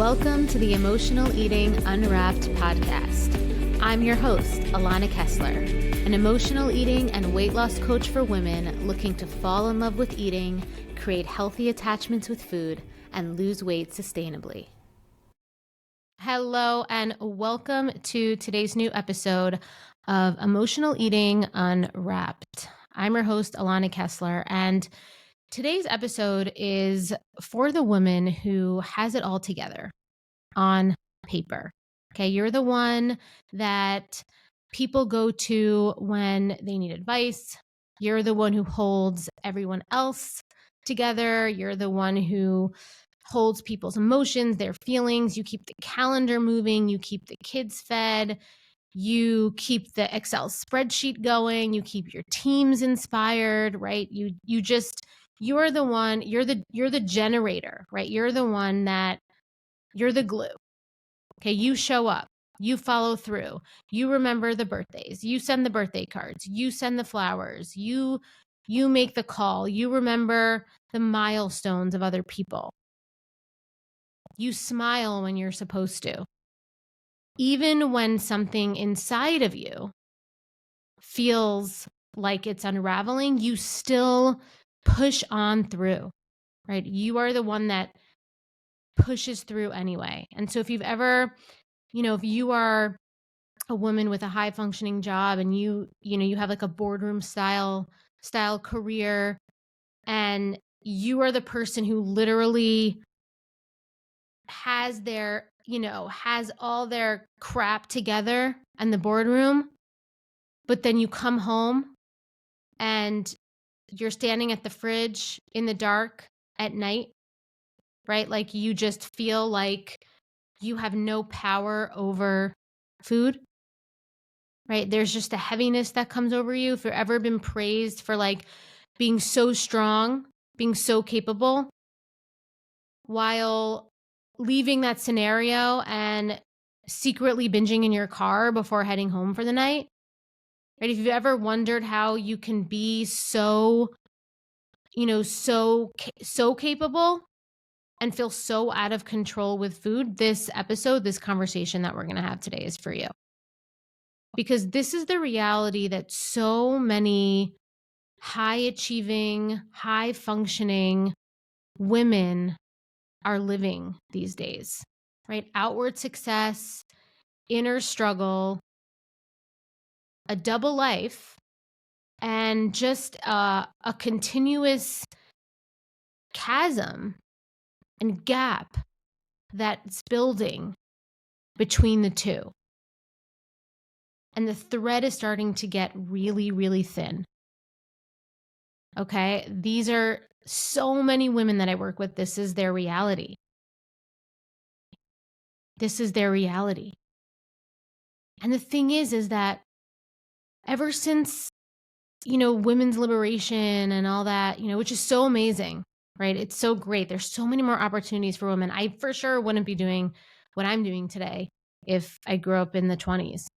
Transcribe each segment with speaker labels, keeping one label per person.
Speaker 1: Welcome to the Emotional Eating Unwrapped podcast. I'm your host, Alana Kessler, an emotional eating and weight loss coach for women looking to fall in love with eating, create healthy attachments with food, and lose weight sustainably. Hello, and welcome to today's new episode of Emotional Eating Unwrapped. I'm your host, Alana Kessler, and today's episode is for the woman who has it all together on paper. Okay, you're the one that people go to when they need advice. You're the one who holds everyone else together. You're the one who holds people's emotions, their feelings. You keep the calendar moving. You keep the kids fed. You keep the Excel spreadsheet going. You keep your teams inspired, right? You're the one, you're the generator, right? You're the glue. Okay, you show up, you follow through, you remember the birthdays, you send the birthday cards, you send the flowers, you make the call, you remember the milestones of other people. You smile when you're supposed to. Even when something inside of you feels like it's unraveling, you still push on through, right? You are the one that pushes through anyway. And so if you've ever, if you are a woman with a high functioning job and you have like a boardroom style career, and you are the person who literally has all their crap together in the boardroom, but then you come home and you're standing at the fridge in the dark at night, right? Like you just feel like you have no power over food, right? There's just a heaviness that comes over you. If you've ever been praised for like being so strong, being so capable, while leaving that scenario and secretly binging in your car before heading home for the night, right? If you've ever wondered how you can be so capable and feel so out of control with food, this conversation that we're going to have today is for you. Because this is the reality that so many high achieving, high functioning women are living these days, right? Outward success, inner struggle, a double life, and just a continuous chasm and gap that's building between the two. And the thread is starting to get really, really thin. Okay? These are so many women that I work with. This is their reality. This is their reality. And the thing is that ever since, women's liberation and all that, which is so amazing, right? It's so great. There's so many more opportunities for women. I for sure wouldn't be doing what I'm doing today if I grew up in the 20s,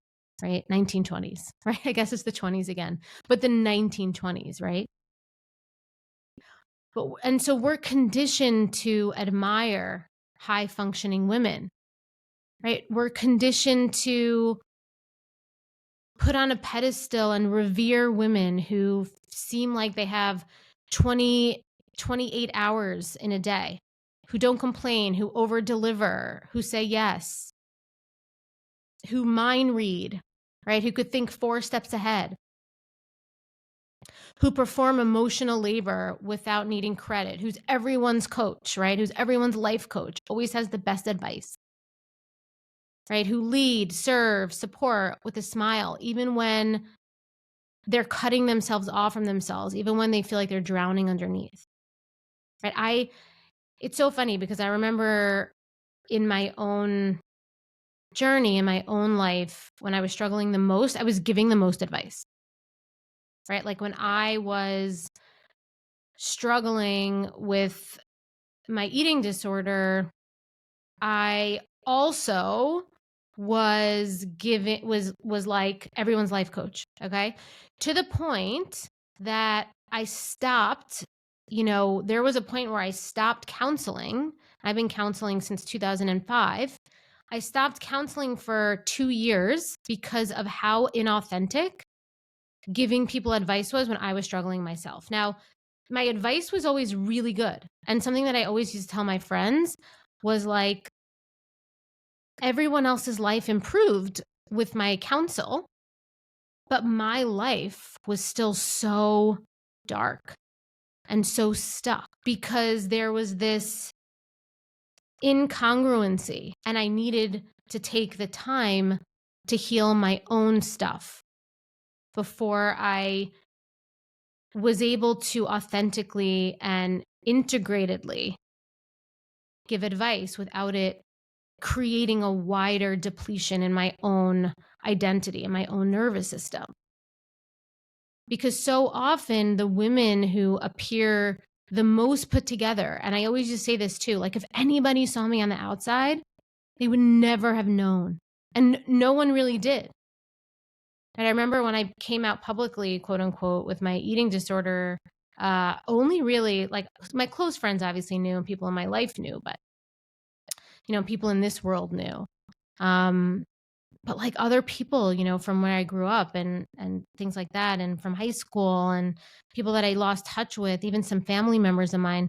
Speaker 1: right? 1920s, right? I guess it's the 20s again, but the 1920s, right? And so we're conditioned to admire high functioning women, right? We're conditioned to put on a pedestal and revere women who seem like they have 28 hours in a day, who don't complain, who over deliver, who say yes, who mind read, right? Who could think 4 steps ahead, who perform emotional labor without needing credit, who's everyone's coach, right? Who's everyone's life coach, always has the best advice, right? Who lead, serve, support with a smile, even when they're cutting themselves off from themselves, even when they feel like they're drowning underneath, right? It's so funny because I remember in my own journey, in my own life, when I was struggling the most, I was giving the most advice, right? Like when I was struggling with my eating disorder, I also was like everyone's life coach, okay? To the point that I stopped, there was a point where I stopped counseling I've been counseling since 2005. I stopped counseling for 2 years because of how inauthentic giving people advice was when I was struggling myself. Now, my advice was always really good. And something that I always used to tell my friends was like, everyone else's life improved with my counsel, but my life was still so dark and so stuck because there was this incongruency, and I needed to take the time to heal my own stuff before I was able to authentically and integratedly give advice without it creating a wider depletion in my own identity and my own nervous system. Because so often the women who appear the most put together, and I always just say this too, like if anybody saw me on the outside, they would never have known. And no one really did. And I remember when I came out publicly, quote unquote, with my eating disorder, only really like my close friends obviously knew and people in my life knew, but people in this world knew. But like other people, from where I grew up and things like that, and from high school and people that I lost touch with, even some family members of mine,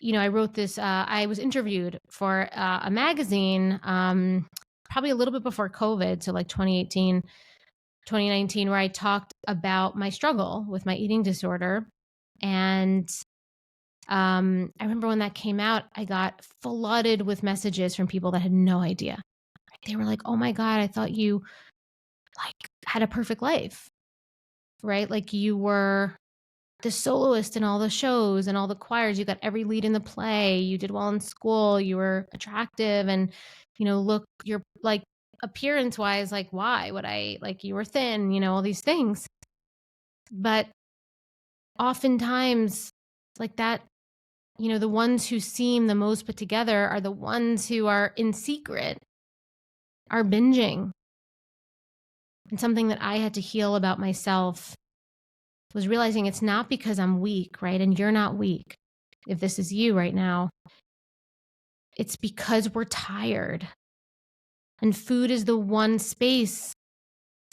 Speaker 1: I wrote this, I was interviewed for a magazine, probably a little bit before COVID. So like 2018, 2019, where I talked about my struggle with my eating disorder. And I remember when that came out, I got flooded with messages from people that had no idea. They were like, oh my God, I thought you like had a perfect life, right? Like you were the soloist in all the shows and all the choirs. You got every lead in the play. You did well in school. You were attractive and, look, you're like appearance wise, like why would I, like you were thin, all these things. But oftentimes like that, the ones who seem the most put together are the ones who are in secret, are binging. And something that I had to heal about myself was realizing it's not because I'm weak, right? And you're not weak. If this is you right now, it's because we're tired. And food is the one space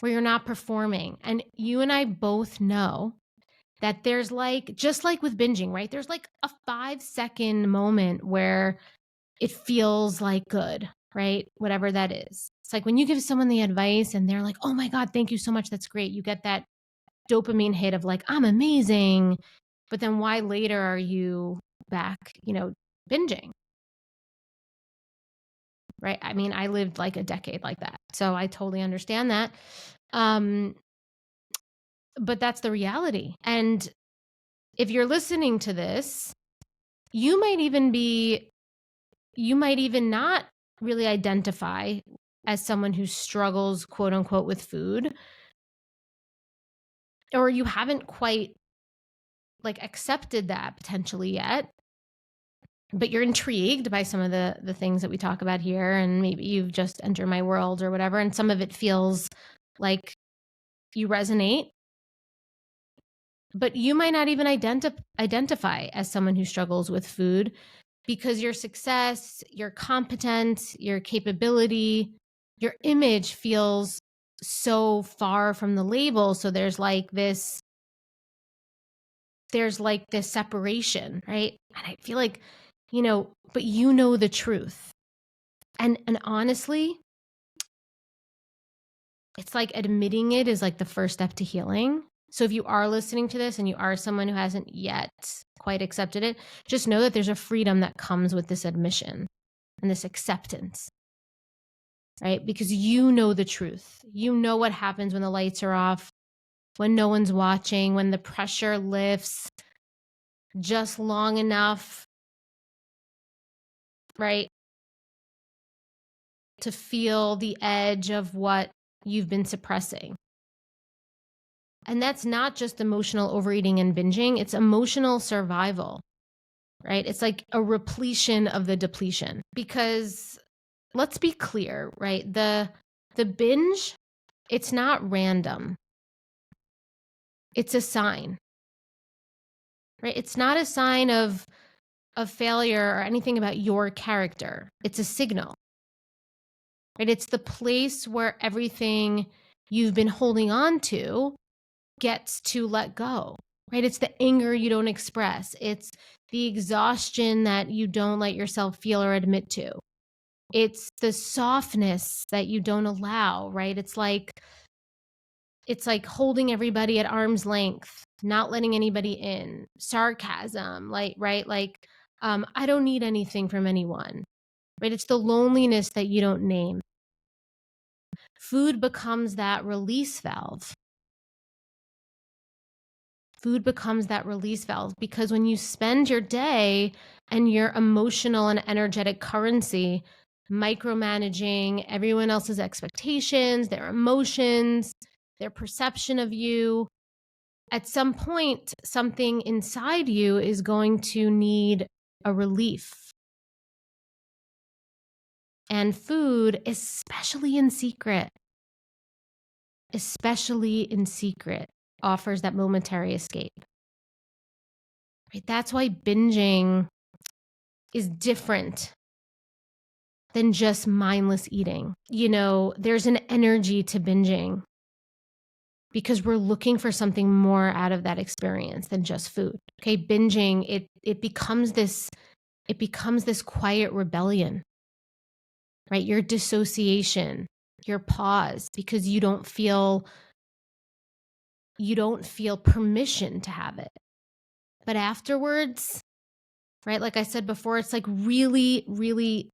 Speaker 1: where you're not performing. And you and I both know that there's like, just like with binging, right? There's like a 5-second moment where it feels like good, right? Whatever that is. It's like when you give someone the advice and they're like, oh my God, thank you so much. That's great. You get that dopamine hit of like, I'm amazing. But then why later are you back, binging? Right. I mean, I lived like a decade like that. So I totally understand that. But that's the reality. And if you're listening to this, you might even not really identify as someone who struggles, quote unquote, with food, or you haven't quite like accepted that potentially yet, but you're intrigued by some of the things that we talk about here. And maybe you've just entered my world or whatever. And some of it feels like you resonate, but you might not even identify as someone who struggles with food because your success, your competence, your capability, your image feels so far from the label. So there's like this separation, right? And I feel like, but the truth. And honestly, it's like admitting it is like the first step to healing. So if you are listening to this and you are someone who hasn't yet quite accepted it, just know that there's a freedom that comes with this admission and this acceptance, right? Because you know the truth. You know what happens when the lights are off, when no one's watching, when the pressure lifts just long enough, right, to feel the edge of what you've been suppressing. And that's not just emotional overeating and binging, it's emotional survival, right? It's like a repletion of the depletion. Because let's be clear, right? The binge, it's not random. It's a sign, right? It's not a sign of of failure or anything about your character. It's a signal, right? It's the place where everything you've been holding on to gets to let go, right? It's the anger you don't express. It's the exhaustion that you don't let yourself feel or admit to. It's the softness that you don't allow, right? It's like holding everybody at arm's length, not letting anybody in, sarcasm, like, right? Like, I don't need anything from anyone, right? It's the loneliness that you don't name. Food becomes that release valve. Food becomes that release valve because when you spend your day and your emotional and energetic currency micromanaging everyone else's expectations, their emotions, their perception of you, at some point, something inside you is going to need a relief. And food, especially in secret, offers that momentary escape. Right? That's why binging is different than just mindless eating. There's an energy to binging because we're looking for something more out of that experience than just food. Okay, binging, it becomes this quiet rebellion, right? Your dissociation, your pause, because you don't feel permission to have it. But afterwards, right, like I said before, it's like really, really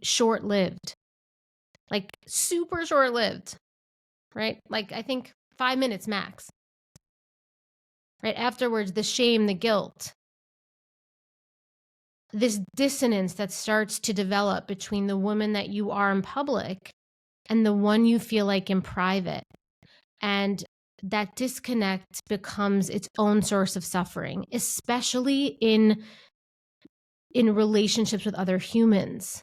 Speaker 1: short-lived, like super short-lived, right? Like I think 5 minutes max, right? Afterwards, the shame, the guilt, this dissonance that starts to develop between the woman that you are in public and the one you feel like in private. And that disconnect becomes its own source of suffering, especially in relationships with other humans.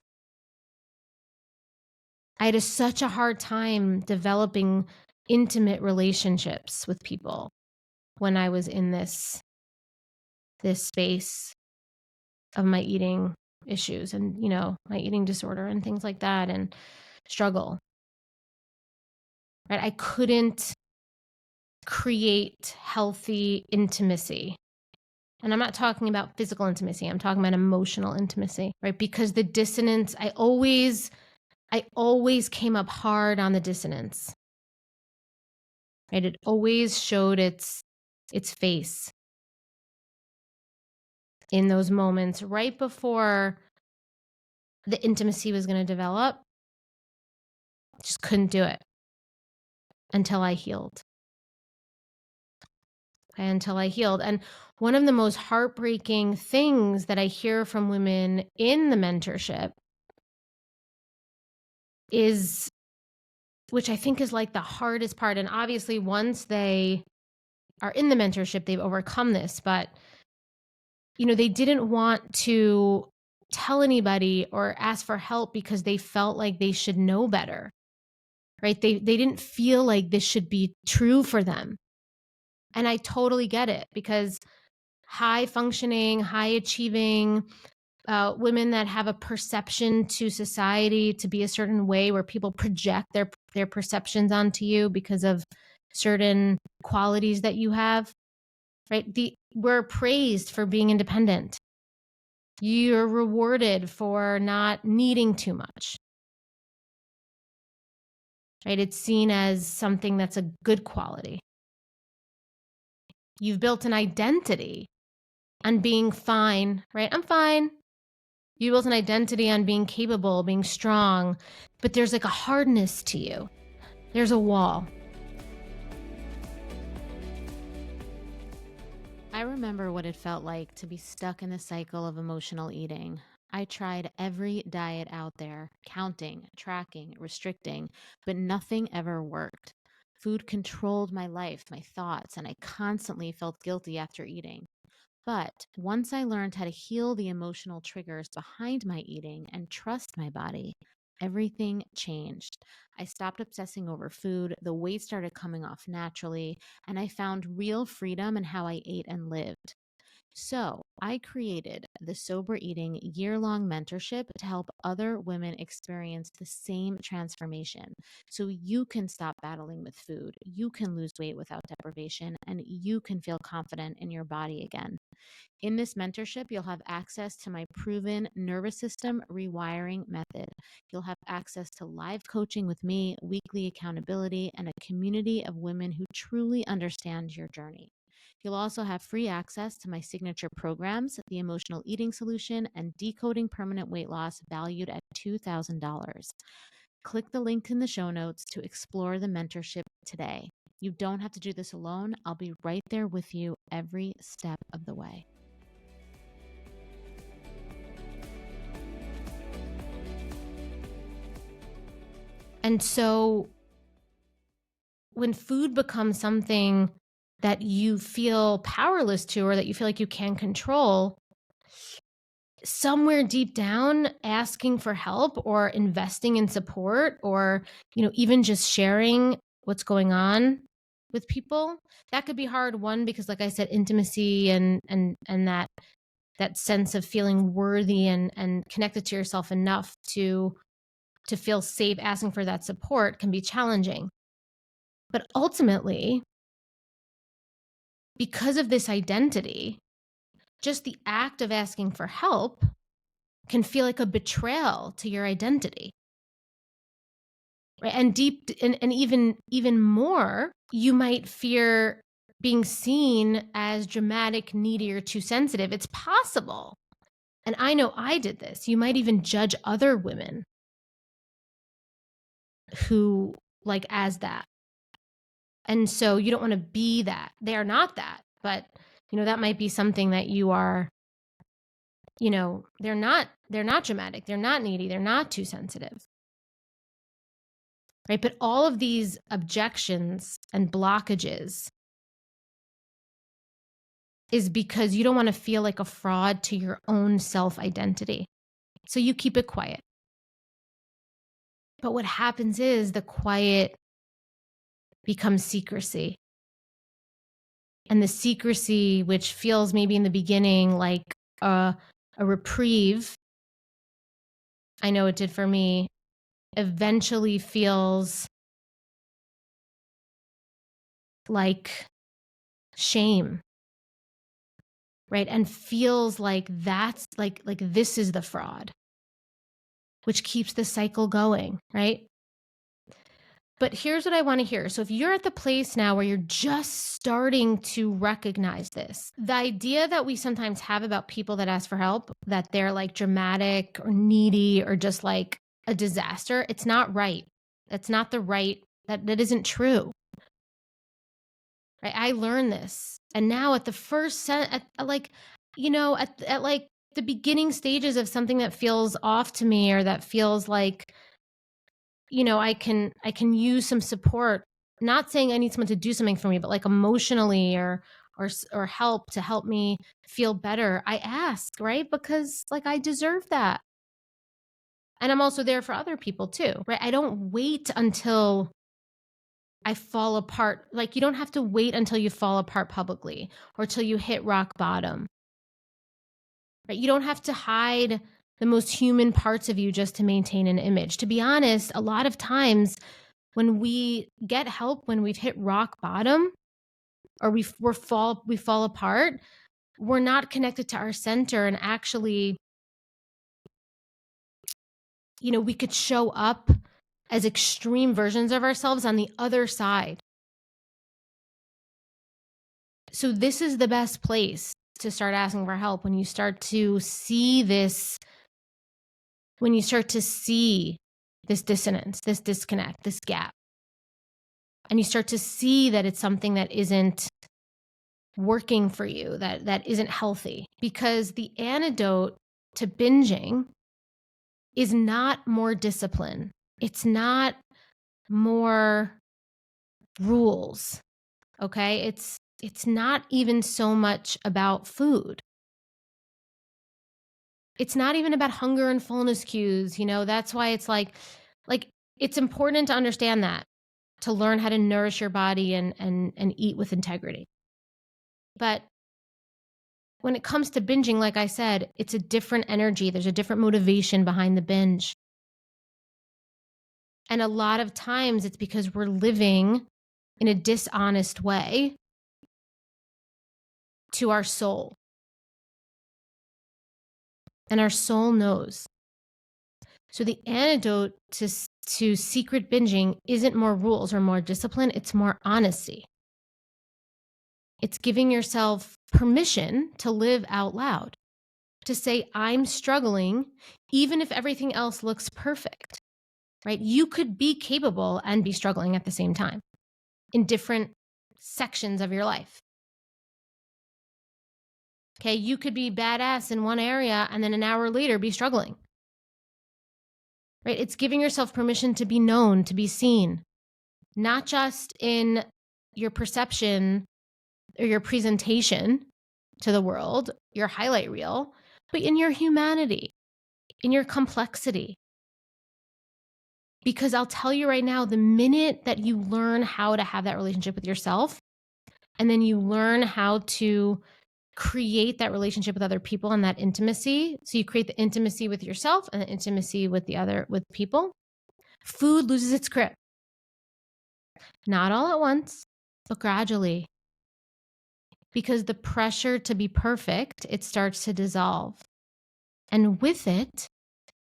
Speaker 1: I had such a hard time developing intimate relationships with people when I was in this space of my eating issues and, my eating disorder and things like that and struggle. Right? I couldn't create healthy intimacy. And I'm not talking about physical intimacy. I'm talking about emotional intimacy, right? Because the dissonance, I always came up hard on the dissonance. Right? It always showed its face in those moments right before the intimacy was going to develop. Just couldn't do it until I healed. Until I healed. And one of the most heartbreaking things that I hear from women in the mentorship is, which I think is like the hardest part. And obviously, once they are in the mentorship, they've overcome this, but they didn't want to tell anybody or ask for help because they felt like they should know better, right? They didn't feel like this should be true for them. And I totally get it because high functioning, high achieving women that have a perception to society to be a certain way where people project their perceptions onto you because of certain qualities that you have, right? We're praised for being independent. You're rewarded for not needing too much, right? It's seen as something that's a good quality. You've built an identity on being fine, right? I'm fine. You built an identity on being capable, being strong, but there's like a hardness to you. There's a wall. I remember what it felt like to be stuck in the cycle of emotional eating. I tried every diet out there, counting, tracking, restricting, but nothing ever worked. Food controlled my life, my thoughts, and I constantly felt guilty after eating. But once I learned how to heal the emotional triggers behind my eating and trust my body, everything changed. I stopped obsessing over food, the weight started coming off naturally, and I found real freedom in how I ate and lived. So I created the Sober Eating year-long mentorship to help other women experience the same transformation. So you can stop battling with food, you can lose weight without deprivation, and you can feel confident in your body again. In this mentorship, you'll have access to my proven nervous system rewiring method. You'll have access to live coaching with me, weekly accountability, and a community of women who truly understand your journey. You'll also have free access to my signature programs, the Emotional Eating Solution and Decoding Permanent Weight Loss, valued at $2,000. Click the link in the show notes to explore the mentorship today. You don't have to do this alone. I'll be right there with you every step of the way. And so when food becomes something that you feel powerless to, or that you feel like you can't control, somewhere deep down, asking for help or investing in support, or, even just sharing what's going on with people, that could be hard. One, because like I said, intimacy and that sense of feeling worthy and connected to yourself enough to feel safe asking for that support can be challenging. But ultimately, because of this identity, just the act of asking for help can feel like a betrayal to your identity. Right? And even more, you might fear being seen as dramatic, needy, or too sensitive. It's possible. And I know I did this. You might even judge other women who as that. And so you don't want to be that. They are not that. But, that might be something that you are, they're not dramatic. They're not needy. They're not too sensitive. Right? But all of these objections and blockages is because you don't want to feel like a fraud to your own self-identity. So you keep it quiet. But what happens is the quiet becomes secrecy. And the secrecy, which feels maybe in the beginning like a reprieve, I know it did for me, eventually feels like shame, right? And feels like that's like this is the fraud, which keeps the cycle going, right? But here's what I want to hear. So if you're at the place now where you're just starting to recognize this, the idea that we sometimes have about people that ask for help, that they're like dramatic or needy or just like a disaster, it's not right. That's not the right, that isn't true. Right? I learned this. And now at the first, at like the beginning stages of something that feels off to me, or that feels like, I can use some support, not saying I need someone to do something for me, but like emotionally or help to help me feel better. I ask, right? Because like I deserve that. And I'm also there for other people too, right? I don't wait until I fall apart. Like you don't have to wait until you fall apart publicly or till you hit rock bottom. Right? You don't have to hide the most human parts of you just to maintain an image. To be honest, a lot of times when we get help, when we've hit rock bottom or we fall apart, we're not connected to our center. And actually, we could show up as extreme versions of ourselves on the other side. So this is the best place to start asking for help, when you start to see this, when you start to see this dissonance, this disconnect, this gap. And you start to see that it's something that isn't working for you, that isn't healthy. Because the antidote to binging is not more discipline. It's not more rules. Okay? It's not even so much about food. It's not even about hunger and fullness cues. That's why it's like it's important to understand that, to learn how to nourish your body and eat with integrity. But when it comes to binging, like I said, it's a different energy. There's a different motivation behind the binge. And a lot of times it's because we're living in a dishonest way to our soul. And our soul knows. So the antidote to secret binging isn't more rules or more discipline, it's more honesty. It's giving yourself permission to live out loud, to say, I'm struggling, even if everything else looks perfect, right? You could be capable and be struggling at the same time in different sections of your life. Okay, you could be badass in one area and then an hour later be struggling. Right? It's giving yourself permission to be known, to be seen, not just in your perception or your presentation to the world, your highlight reel, but in your humanity, in your complexity. Because I'll tell you right now, the minute that you learn how to have that relationship with yourself, and then you learn how to create that relationship with other people and that intimacy. So you create the intimacy with yourself and the intimacy with with people. Food loses its grip. Not all at once, but gradually. Because the pressure to be perfect, it starts to dissolve. And with it,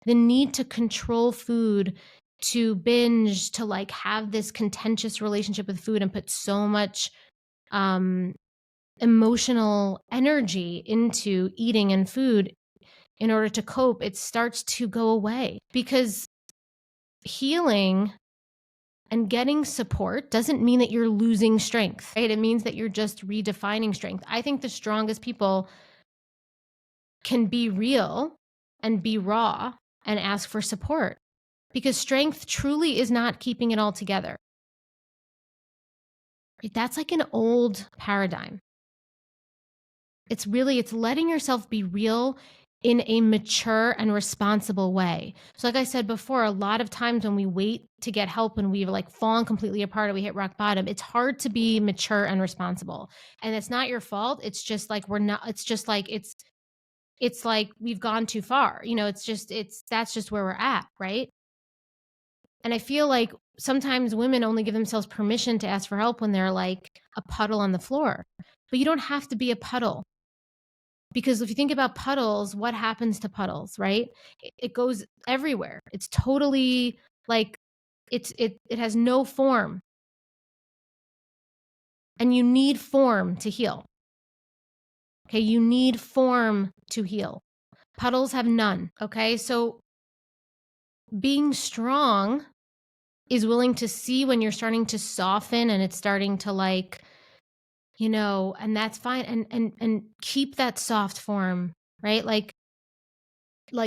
Speaker 1: the need to control food, to binge, to like have this contentious relationship with food and put so much emotional energy into eating and food in order to cope, it starts to go away. Because healing and getting support doesn't mean that you're losing strength, right? It means that you're just redefining strength. I think the strongest people can be real and be raw and ask for support, because strength truly is not keeping it all together. Right? That's like an old paradigm. It's letting yourself be real in a mature and responsible way. So like I said before, a lot of times when we wait to get help, when we've like fallen completely apart or we hit rock bottom, it's hard to be mature and responsible. And it's not your fault. It's just like it's like we've gone too far. That's just where we're at, right? And I feel like sometimes women only give themselves permission to ask for help when they're like a puddle on the floor. But you don't have to be a puddle. Because if you think about puddles, what happens to puddles, right? It goes everywhere. It's totally like it has no form. And you need form to heal. Okay, you need form to heal. Puddles have none. Okay, so being strong is willing to see when you're starting to soften and it's starting to like, and that's fine. And keep that soft form, right? Like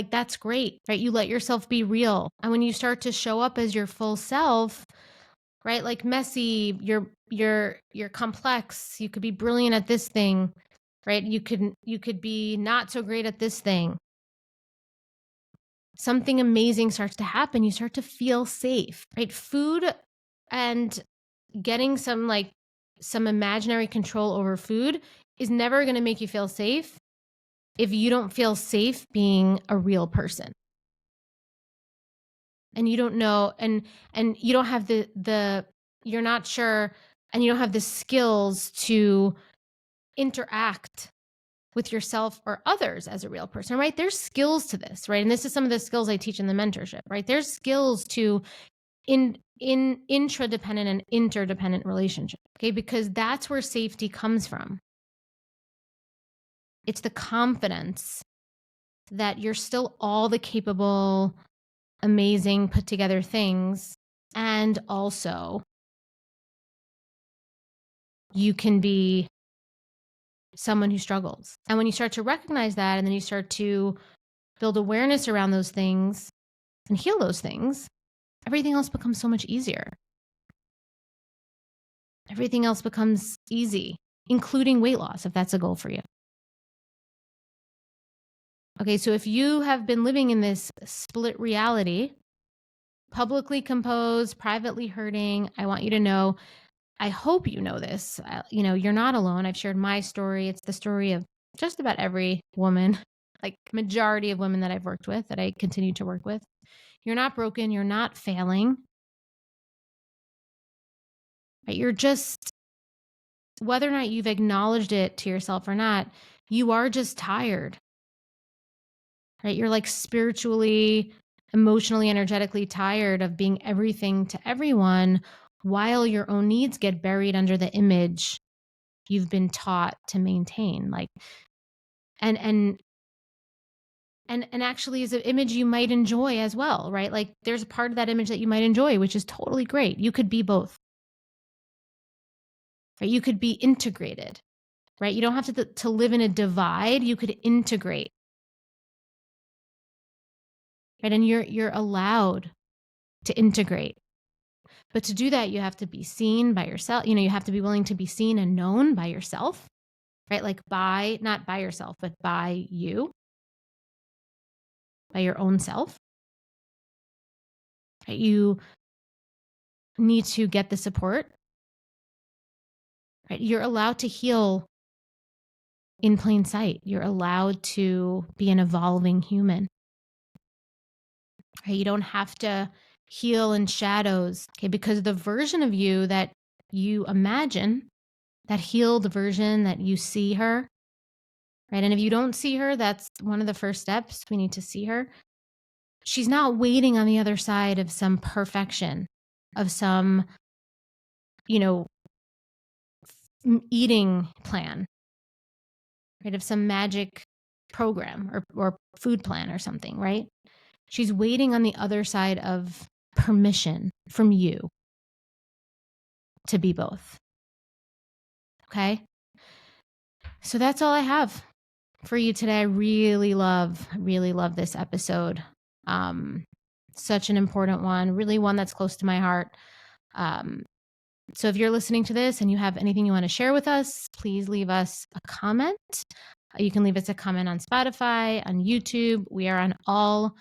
Speaker 1: that's great, right? You let yourself be real. And when you start to show up as your full self, right? Like messy, you're complex. You could be brilliant at this thing, right? You could be not so great at this thing. Something amazing starts to happen. You start to feel safe, right? Food and getting some imaginary control over food is never going to make you feel safe if you don't feel safe being a real person. And you don't know, and you don't have you're not sure, and you don't have the skills to interact with yourself or others as a real person, right? There's skills to this, right? And this is some of the skills I teach in the mentorship, right? There's skills to in intradependent and interdependent relationship, okay? Because that's where safety comes from. It's the confidence that you're still all the capable, amazing, put together things, and also you can be someone who struggles. And when you start to recognize that, and then you start to build awareness around those things and heal those things, everything else becomes so much easier. Everything else becomes easy, including weight loss, if that's a goal for you. Okay, so if you have been living in this split reality, publicly composed, privately hurting, I want you to know, I hope you know this. You're not alone. I've shared my story. It's the story of just about every woman, like majority of women that I've worked with, that I continue to work with. You're not broken. You're not failing. Right? You're just, whether or not you've acknowledged it to yourself or not, you are just tired. Right? You're like spiritually, emotionally, energetically tired of being everything to everyone while your own needs get buried under the image you've been taught to maintain. Like, and actually is an image you might enjoy as well, right? Like there's a part of that image that you might enjoy, which is totally great. You could be both, right? You could be integrated, right? You don't have to live in a divide. You could integrate, right? And you're allowed to integrate. But to do that, you have to be seen by yourself. You have to be willing to be seen and known by yourself, right? Like not by yourself, but by you, by your own self. Right? You need to get the support, right? You're allowed to heal in plain sight. You're allowed to be an evolving human. Right? You don't have to heal in shadows, okay? Because the version of you that you imagine, that healed version that you see her, right? And if you don't see her, that's one of the first steps. We need to see her. She's not waiting on the other side of some perfection, of some, eating plan, right? Of some magic program or food plan or something, right? She's waiting on the other side of permission from you to be both. Okay? So that's all I have for you today. I really love this episode. Such an important one, really one that's close to my heart. So if you're listening to this and you have anything you want to share with us, please leave us a comment. You can leave us a comment on Spotify, on YouTube. We are on all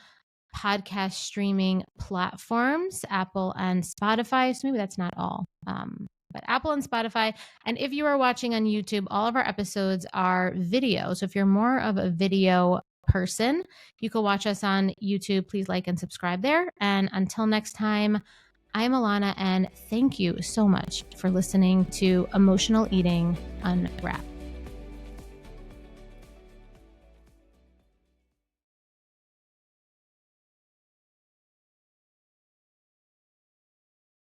Speaker 1: podcast streaming platforms, Apple and Spotify. So maybe that's not all, but Apple and Spotify. And if you are watching on YouTube, all of our episodes are video. So if you're more of a video person, you can watch us on YouTube. Please like and subscribe there. And until next time, I'm Alana, and thank you so much for listening to Emotional Eating Unwrapped.